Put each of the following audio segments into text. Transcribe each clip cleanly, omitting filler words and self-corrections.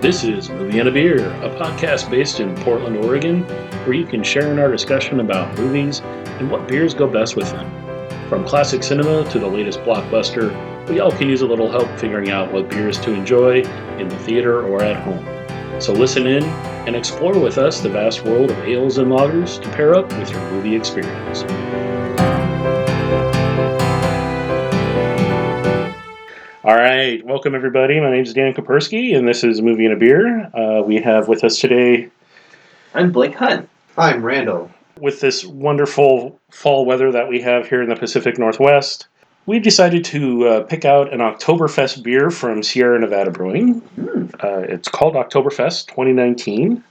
This is Movie and a Beer, a podcast based in Portland, Oregon, where you can share in our discussion about movies and what beers go best with them. From classic cinema to the latest blockbuster, we all can use a little help figuring out what beers to enjoy in the theater or at home. So listen in and explore with us the vast world of ales and lagers to pair up with your movie experience. All right, welcome everybody. My name is Dan Kopersky, and this is Movie and a Beer. We have with us today... I'm Blake Hunt. I'm Randall. With this wonderful fall weather that we have here in the Pacific Northwest, we decided to pick out an Oktoberfest beer from Sierra Nevada Brewing. It's called Oktoberfest 2019.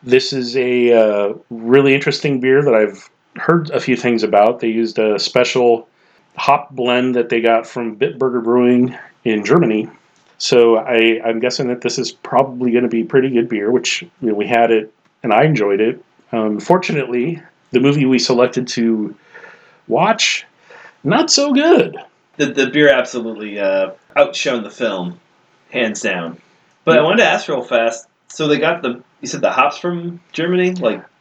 This is a really interesting beer that I've heard a few things about. They used a special hop blend that they got from Bitburger Brewing in Germany. So I'm guessing that this is probably going to be pretty good beer, which we had it and I enjoyed it. Fortunately, the movie we selected to watch, not so good. The beer absolutely outshone the film, hands down. But I wanted to ask real fast, so they got you said the hops from Germany?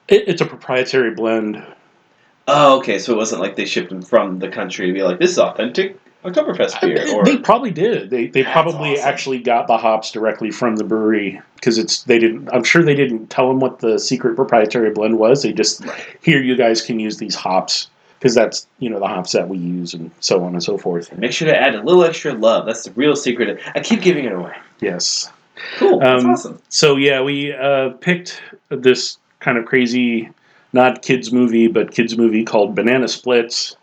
It's a proprietary blend. Oh, okay, so it wasn't like they shipped them from the country to be like, this is authentic Oktoberfest beer. They probably did. They probably awesome. Actually got the hops directly from the brewery because I'm sure they didn't tell them what the secret proprietary blend was. They just, here, you guys can use these hops because that's the hops that we use and so on and so forth. Make sure to add a little extra love. That's the real secret. I keep giving it away. Yes. Cool. That's awesome. So yeah, we picked this kind of crazy, not kids movie, but kids movie called Banana Splits,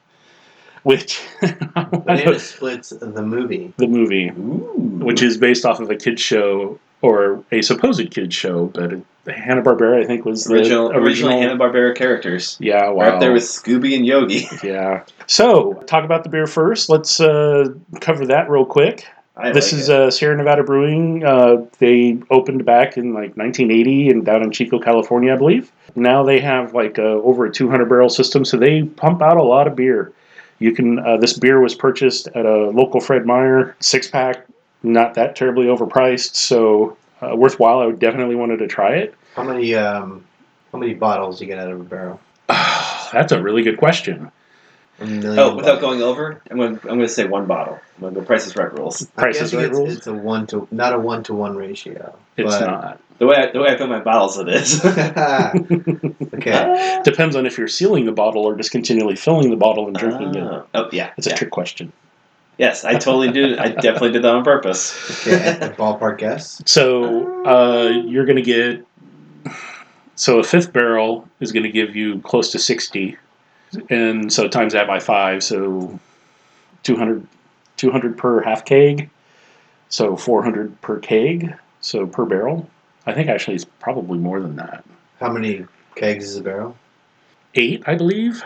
which Banana Splits, the movie. The movie, Ooh. which is based off of a kids show or a supposed kids show, but Hanna-Barbera I think was the original Hanna-Barbera characters. Yeah, wow. Right up there with Scooby and Yogi. Yeah. So talk about the beer first. Let's cover that real quick. This is Sierra Nevada Brewing. They opened back in 1980 and down in Chico, California, I believe. Now they have over a 200 barrel system, so they pump out a lot of beer. You can. This beer was purchased at a local Fred Meyer 6-pack, not that terribly overpriced, so worthwhile. I would definitely wanted to try it. How many bottles do you get out of a barrel? That's a really good question. Without going over, I'm going to say one bottle. I'm going to go Price is Right rules. Price is Right rules. It's not a 1-to-1 ratio. It's not. The way I fill my bottles, it is. Okay. Depends on if you're sealing the bottle or just continually filling the bottle and drinking it. Oh yeah, it's a trick question. Yes, I totally did. I definitely did that on purpose. Okay, a ballpark guess. So you're going to get. So a fifth barrel is going to give you close to 60. And so times that by 5, so 200 per half keg, so 400 per keg, so per barrel. I think actually it's probably more than that. How many kegs is a barrel? 8, I believe.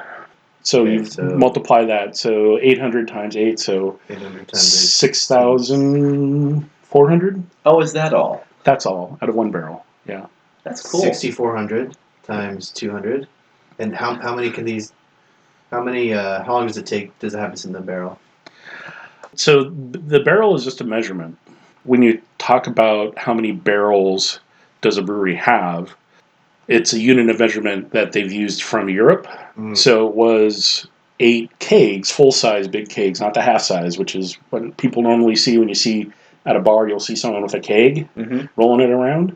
So you multiply that, so 800 times 8, so 800 times 6,400. Oh, is that all? That's all out of one barrel. Yeah, that's cool. 6,400 times 200, and how many can these? How long does it take? Does it have this in the barrel? So the barrel is just a measurement. When you talk about how many barrels does a brewery have, it's a unit of measurement that they've used from Europe. So it was 8 kegs, full-size big kegs, not the half-size, which is what people normally see when you see at a bar, you'll see someone with a keg rolling it around.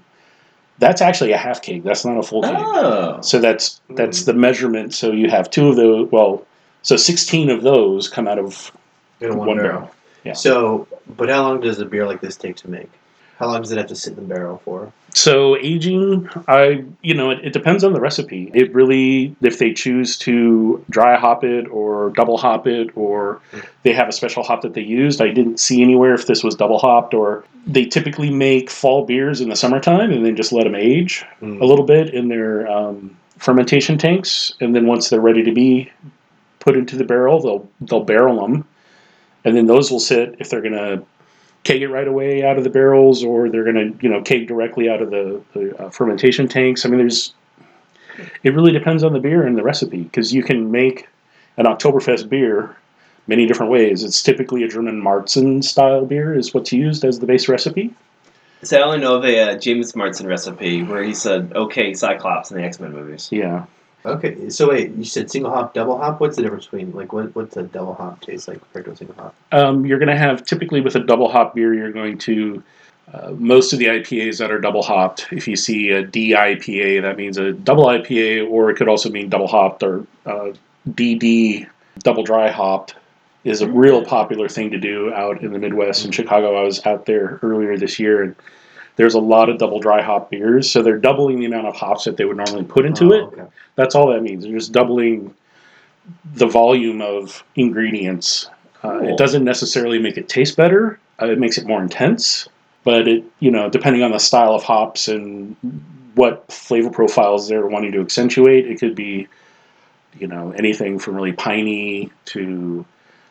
That's actually a half keg. That's not a full keg. Oh. So that's the measurement. So you have 2 of those. Well, so 16 of those come out of one barrel. Yeah. So, but how long does a beer like this take to make? How long does it have to sit in the barrel for? So aging, it depends on the recipe. It really, if they choose to dry hop it or double hop it, or they have a special hop that they used. I didn't see anywhere if this was double hopped, or they typically make fall beers in the summertime and then just let them age a little bit in their fermentation tanks, and then once they're ready to be put into the barrel, they'll barrel them, and then those will sit if they're going to keg it right away out of the barrels, or they're going to keg directly out of the fermentation tanks. I mean, it really depends on the beer and the recipe, because you can make an Oktoberfest beer many different ways. It's typically a German Marzen style beer is what's used as the base recipe. So I only know of a James Marsden recipe where he said, "Okay, Cyclops" in the X-Men movies. Yeah. Okay, so wait, you said single hop, double hop. What's the difference between what's a double hop taste like compared to a single hop? You're going to have, typically with a double hop beer, you're going to, most of the IPAs that are double hopped, if you see a DIPA, that means a double IPA, or it could also mean double hopped, or DD, double dry hopped, is a real popular thing to do out in the Midwest. In Chicago, I was out there earlier this year, and there's a lot of double dry hop beers, so they're doubling the amount of hops that they would normally put into it. Okay. That's all that means. They're just doubling the volume of ingredients. Cool. It doesn't necessarily make it taste better. It makes it more intense, but it, depending on the style of hops and what flavor profiles they're wanting to accentuate, it could be, anything from really piney to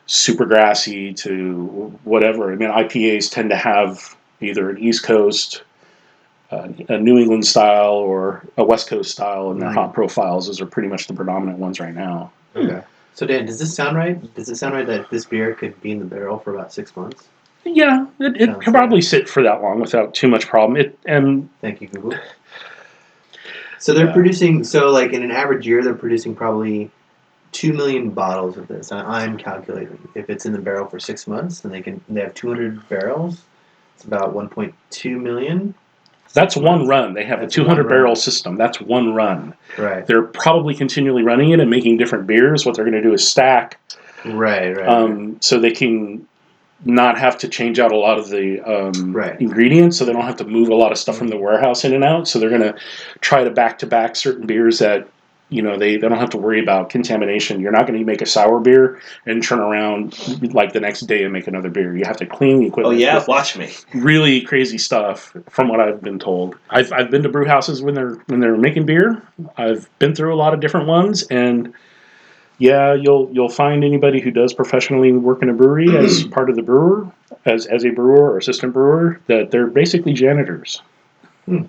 super grassy to whatever. I mean, IPAs tend to have either an East Coast, a New England style, or a West Coast style in their hop profiles. Those are pretty much the predominant ones right now. Okay. So Dan, does this sound right? Does it sound right that this beer could be in the barrel for about 6 months? Yeah, it can probably sit for that long without too much problem. Thank you, Google. So they're producing. So like in an average year, they're producing probably 2 million bottles of this. I'm calculating. If it's in the barrel for 6 months, then they have 200 barrels. It's about 1.2 million. That's one run. They have a 200 barrel system. That's one run. Right. They're probably continually running it and making different beers. What they're going to do is stack. Right. So they can not have to change out a lot of the ingredients, so they don't have to move a lot of stuff from the warehouse in and out. So they're going to try to back certain beers that they don't have to worry about contamination. You're not going to make a sour beer and turn around like the next day and make another beer. You have to clean the equipment. Oh yeah, watch me. Really crazy stuff, from what I've been told. I've been to brew houses when they're making beer. I've been through a lot of different ones, and yeah, you'll find anybody who does professionally work in a brewery as part of the brewer, as a brewer or assistant brewer, that they're basically janitors. The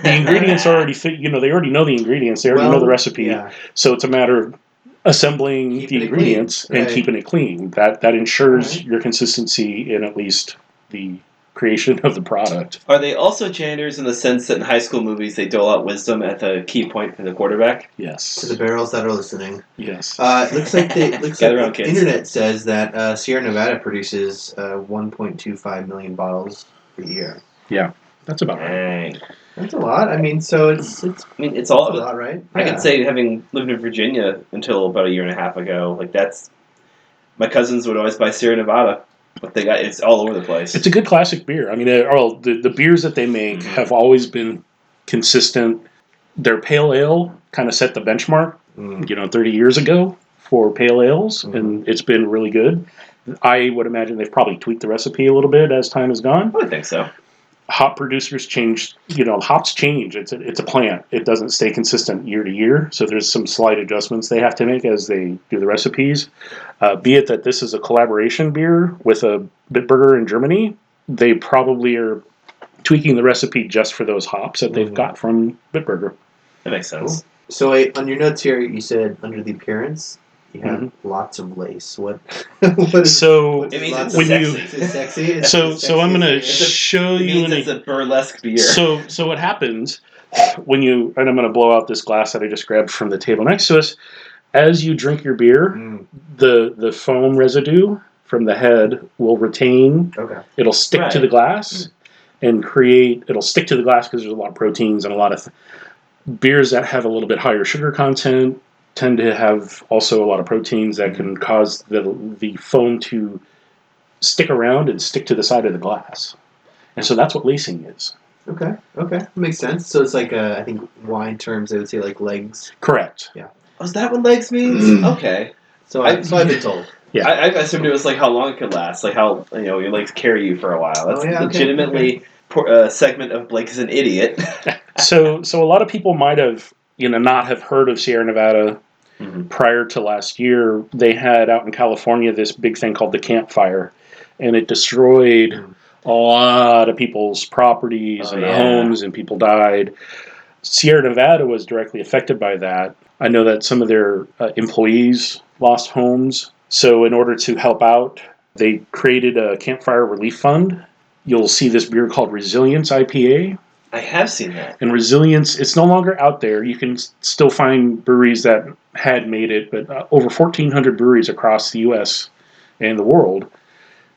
ingredients are already fit. They already know the ingredients. They already know the recipe. Yeah. So it's a matter of assembling the ingredients and keeping it clean. That ensures your consistency in at least the creation of the product. Are they also janitors in the sense that in high school movies they dole out wisdom at the key point for the quarterback? Yes. To the barrels that are listening. Yes. Looks like the internet says that Sierra Nevada produces 1.25 million bottles per year. Yeah, that's about right. That's a lot. I mean, so it's a lot, right? I can say, having lived in Virginia until about a year and a half ago, my cousins would always buy Sierra Nevada. But it's all over the place. It's a good classic beer. I mean, the beers that they make have always been consistent. Their pale ale kind of set the benchmark, 30 years ago for pale ales, and it's been really good. I would imagine they've probably tweaked the recipe a little bit as time has gone. I would think so. Hop producers change, hops change. It's a plant. It doesn't stay consistent year to year. So there's some slight adjustments they have to make as they do the recipes. Be it that this is a collaboration beer with a Bitburger in Germany, they probably are tweaking the recipe just for those hops that they've got from Bitburger. That makes sense. Cool. So on your notes here, you said under the appearance, you have lots of lace. What is, so it means it's when sexy. It's so I'm going to show you. It's a burlesque beer. So what happens when and I'm going to blow out this glass that I just grabbed from the table next to us. As you drink your beer, the foam residue from the head will retain. Okay. It'll stick to the glass and it'll stick to the glass because there's a lot of proteins and a lot of beers that have a little bit higher sugar content tend to have also a lot of proteins that can cause the foam to stick around and stick to the side of the glass. And so that's what lacing is. Okay. Makes sense. So it's like, I think wine terms, they would say like legs. Correct. Yeah. Oh, is that what legs means? Okay. So I've been told. Yeah. I assumed it was like how long it could last, like how, your legs carry you for a while. That's legitimately a segment of Blake is an idiot. So a lot of people might have, not have heard of Sierra Nevada prior to last year. They had out in California this big thing called the campfire, and it destroyed a lot of people's properties and homes, and people died. Sierra Nevada was directly affected by that. I know that some of their employees lost homes. So in order to help out, they created a campfire relief fund you'll see this beer called Resilience IPA. I have seen that. And Resilience, it's no longer out there. You can still find breweries that had made it, but over 1,400 breweries across the U.S. and the world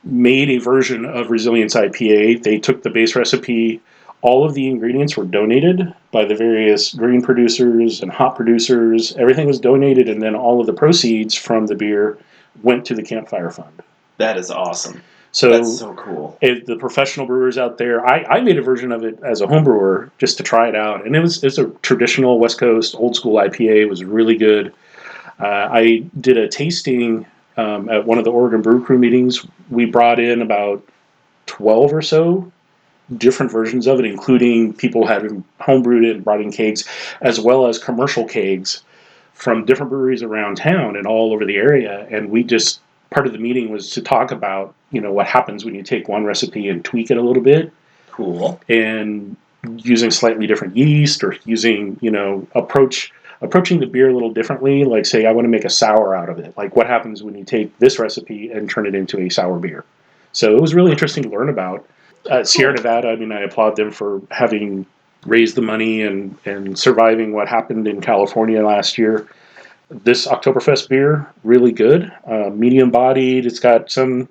made a version of Resilience IPA. They took the base recipe. All of the ingredients were donated by the various grain producers and hop producers. Everything was donated, and then all of the proceeds from the beer went to the Campfire Fund. That is awesome. So that's so cool. The professional brewers out there, I made a version of it as a home brewer just to try it out, and it's a traditional West Coast old school IPA. It was really good. I did a tasting at one of the Oregon Brew Crew meetings. We brought in about 12 or so different versions of it, including people having homebrewed it and brought in kegs, as well as commercial kegs from different breweries around town and all over the area. And we just, part of the meeting was to talk about, what happens when you take one recipe and tweak it a little bit. Cool. And using slightly different yeast, or using, approaching the beer a little differently. Like, say, I want to make a sour out of it. Like, what happens when you take this recipe and turn it into a sour beer? So it was really interesting to learn about. Sierra Nevada, I applaud them for having raised the money and surviving what happened in California last year. This Oktoberfest beer, really good. Medium bodied. It's got some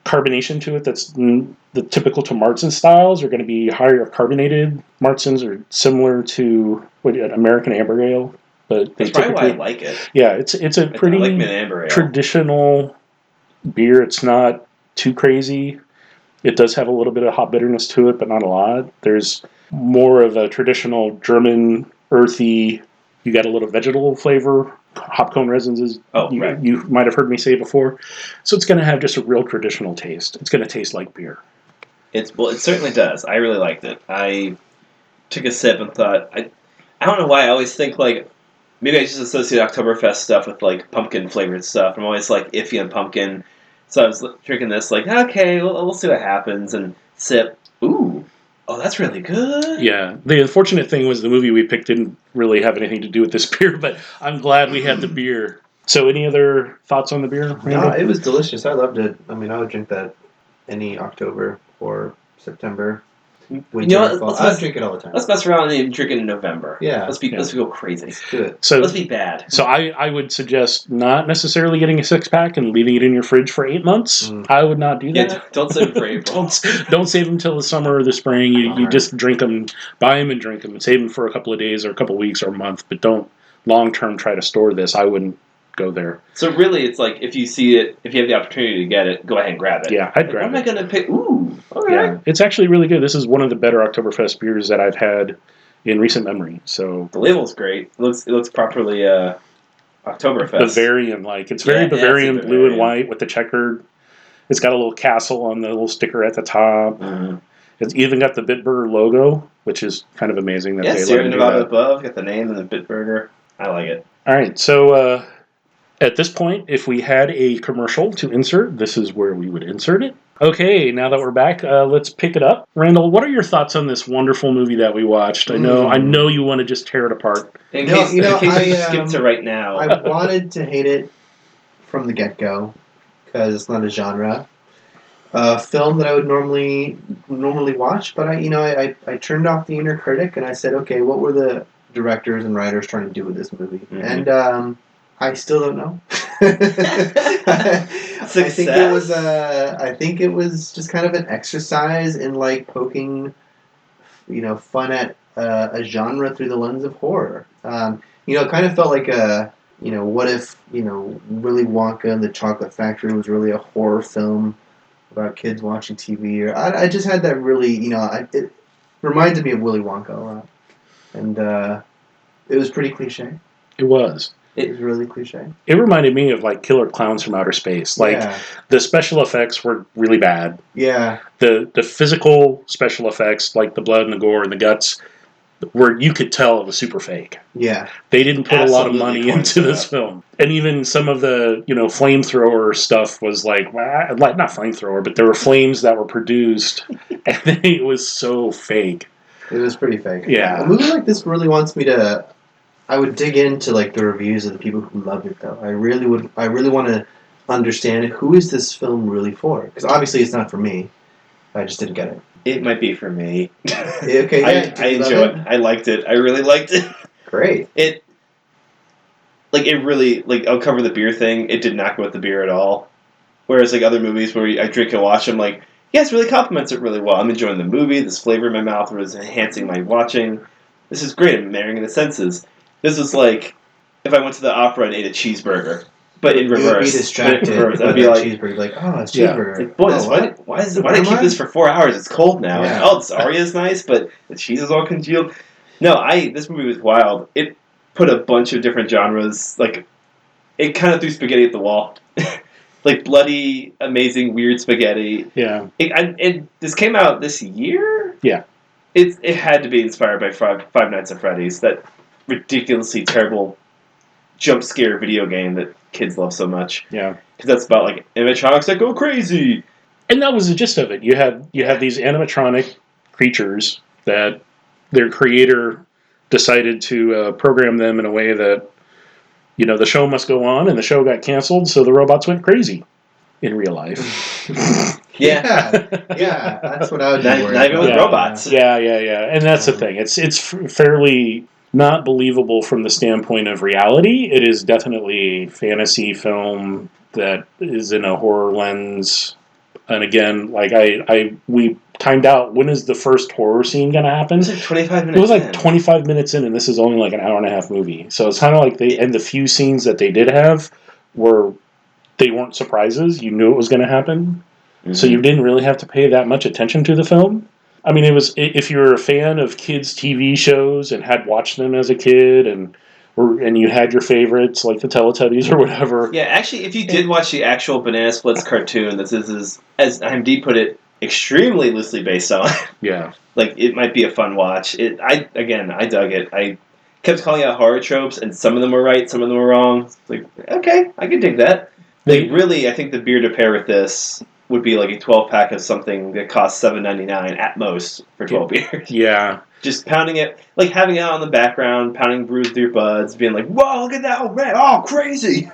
carbonation to it that's the typical to Marzen styles are going to be higher carbonated. Marzens are similar to American Amber Ale, but that's probably why I like it. Yeah, it's a pretty traditional beer. It's not too crazy. It does have a little bit of hop bitterness to it, but not a lot. There's more of a traditional German earthy. You got a little vegetable flavor. Hop cone resins is, you might have heard me say before. So it's going to have just a real traditional taste. It's going to taste like beer. It certainly does. I really liked it. I took a sip and thought, I don't know why I always think, like, maybe I just associate Oktoberfest stuff with, like, pumpkin-flavored stuff. I'm always, like, iffy on pumpkin. So I was drinking this, like, okay, we'll see what happens, and sip. Ooh. Oh, that's really good. Yeah. The unfortunate thing was the movie we picked didn't really have anything to do with this beer, but I'm glad we had the beer. So any other thoughts on the beer, Randy? No, it was delicious. I loved it. I would drink that any October or September. Winter, I'd drink it all the time. Let's mess around and drink it in November. Yeah. Let's go crazy. Let's do it. So, let's be bad. So I would suggest not necessarily getting a 6-pack and leaving it in your fridge for 8 months. I would not do that. Yeah, don't save them for April. don't save them till the summer or the spring. You just drink them, buy them and drink them, and save them for a couple of days or a couple of weeks or a month. But don't long term try to store this. I wouldn't go there. So really, it's like if you see it, if you have the opportunity to get it, go ahead and grab it. Yeah, I'd grab it. What am I going to pick? Ooh. Okay. Yeah, it's actually really good. This is one of the better Oktoberfest beers that I've had in recent memory. So the label's great. It looks properly Oktoberfest. Bavarian-like. It's very Bavarian, blue and white with the checkered. It's got a little castle on the little sticker at the top. Mm-hmm. It's even got the Bitburger logo, which is kind of amazing that they let it do that. Sierra Nevada above, got the name and the Bitburger. I like it. All right, so at this point, if we had a commercial to insert, this is where we would insert it. Okay, now that we're back, let's pick it up. Randall, what are your thoughts on this wonderful movie that we watched? I know you want to just tear it apart. In case you skip to right now. I wanted to hate it from the get-go because it's not a genre film that I would normally watch. But I turned off the inner critic and I said, okay, what were the directors and writers trying to do with this movie? Mm-hmm. And I still don't know. I think it was just kind of an exercise in like poking, fun at a genre through the lens of horror. It kind of felt like what if Willy Wonka and the Chocolate Factory was really a horror film about kids watching TV? Or I just had that really, it reminded me of Willy Wonka a lot, and it was pretty cliche. It was. It was really cliche. It reminded me of like Killer Clowns from Outer Space. The special effects were really bad. Yeah. The physical special effects, like the blood and the gore and the guts, where you could tell it was super fake. Yeah. They didn't put a lot of money into this film. And even some of the, flamethrower stuff was like not flamethrower, but there were flames that were produced and it was so fake. It was pretty fake. Yeah. A movie like this really wants me to... I would dig into like the reviews of the people who loved it, though. I really want to understand who is this film really for? Because obviously it's not for me. I just didn't get it. It might be for me. Okay, yeah, I enjoy it. I liked it. I really liked it. Great. It really, I'll cover the beer thing. It did not go with the beer at all. Whereas, other movies where I drink and watch, I'm like, yes, really complements it really well. I'm enjoying the movie. This flavor in my mouth was enhancing my watching. This is great. I'm marrying the senses. This was like if I went to the opera and ate a cheeseburger, but in reverse. You would be distracted. I'd be like, cheeseburger. Like, oh, it's cheeseburger. Like, boy, why did I keep this for 4 hours? It's cold now. Yeah. And, this Aria's nice, but the cheese is all congealed. No, this movie was wild. It put a bunch of different genres. It kind of threw spaghetti at the wall. Bloody, amazing, weird spaghetti. Yeah. This came out this year? Yeah. It had to be inspired by Five Nights at Freddy's, that ridiculously terrible jump scare video game that kids love so much. Yeah. Because that's about, animatronics that go crazy. And that was the gist of it. You have these animatronic creatures that their creator decided to program them in a way that, the show must go on, and the show got canceled, so the robots went crazy in real life. Yeah, that's what I would do. Not even with robots. Yeah. And that's the thing. It's fairly not believable from the standpoint of reality. It is definitely a fantasy film that is in a horror lens. And again, we timed out, when is the first horror scene going to happen? It was 25 minutes It was 25 minutes in, and this is only an hour and a half movie. So it's kind of and the few scenes that they did have they weren't surprises. You knew it was going to happen. Mm-hmm. So you didn't really have to pay that much attention to the film. I mean, it was, if you're a fan of kids' TV shows and had watched them as a kid and you had your favorites like the Teletubbies or whatever. Yeah, actually, if you did watch the actual Banana Splits cartoon, this is, as IMDb put it, extremely loosely based on. Yeah. It might be a fun watch. I dug it. I kept calling out horror tropes, and some of them were right, some of them were wrong. It's okay, I can dig that. Really, I think the beer to pair with this would be a 12-pack of something that costs $7.99 at most for 12 beers. Yeah. Just pounding it, having it on in the background, pounding brews with your buds, being whoa, look at that, oh, crazy!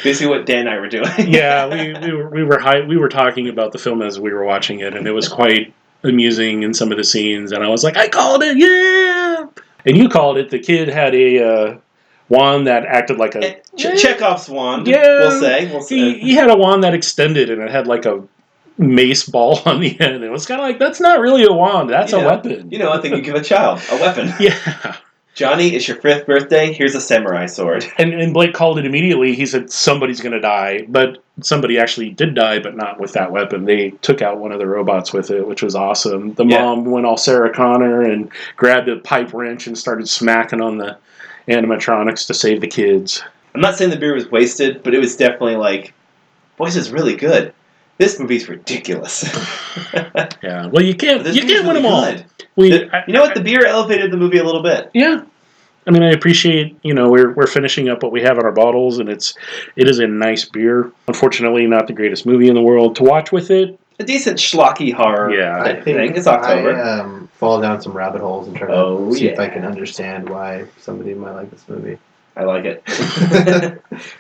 Basically what Dan and I were doing. Yeah, we were talking about the film as we were watching it, and it was quite amusing in some of the scenes, and I was like, I called it, yeah! And you called it. The kid had a wand that acted like a... Chekhov's wand, yeah, we'll say. He had a wand that extended, and it had a mace ball on the end. It was kind of that's not really a wand, that's a weapon. I think you give a child a weapon. Yeah. Johnny, it's your 5th birthday, here's a samurai sword. And Blake called it immediately. He said, somebody's going to die. But somebody actually did die, but not with that weapon. They took out one of the robots with it, which was awesome. The mom went all Sarah Connor and grabbed a pipe wrench and started smacking on the animatronics to save the kids. I'm not saying the beer was wasted, but it was definitely boy, this is really good. This movie's ridiculous. Yeah, well, you can't win them all. You know what? The beer elevated the movie a little bit. Yeah, I mean, I appreciate. We're finishing up what we have in our bottles, and it is a nice beer. Unfortunately, not the greatest movie in the world to watch with it. A decent schlocky horror. Yeah, I think it's October. I fall down some rabbit holes and try to see if I can understand why somebody might like this movie. I like it.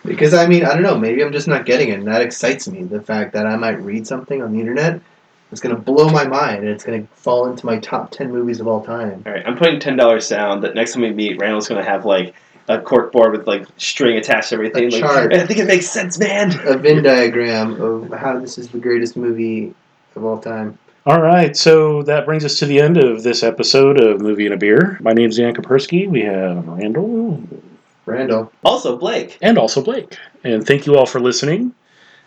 Because, I don't know, maybe I'm just not getting it, and that excites me. The fact that I might read something on the internet, it's going to blow my mind, and it's going to fall into my top 10 movies of all time. All right, I'm putting $10 down that next time we meet, Randall's going to have, a cork board with, string attached to everything. A chart. I think it makes sense, man. A Venn diagram of how this is the greatest movie of all time. All right, so that brings us to the end of this episode of Movie and a Beer. My name's Dan Kapersky. We have Randall. Also Blake. And also Blake. And thank you all for listening.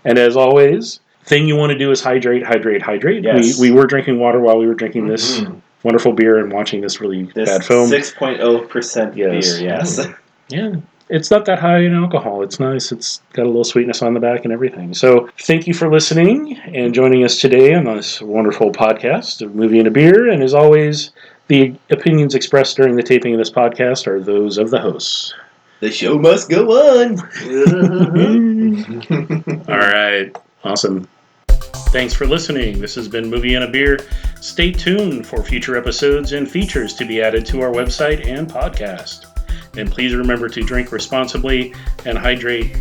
And as always, thing you want to do is hydrate. Yes. We were drinking water while we were drinking this wonderful beer and watching this really bad film. 6.0% beer, yes. Yeah. It's not that high in alcohol. It's nice. It's got a little sweetness on the back and everything. So thank you for listening and joining us today on this wonderful podcast of Movie and a Beer. And as always, the opinions expressed during the taping of this podcast are those of the hosts. The show must go on. All right. Awesome. Thanks for listening. This has been Movie and a Beer. Stay tuned for future episodes and features to be added to our website and podcast. And please remember to drink responsibly and hydrate.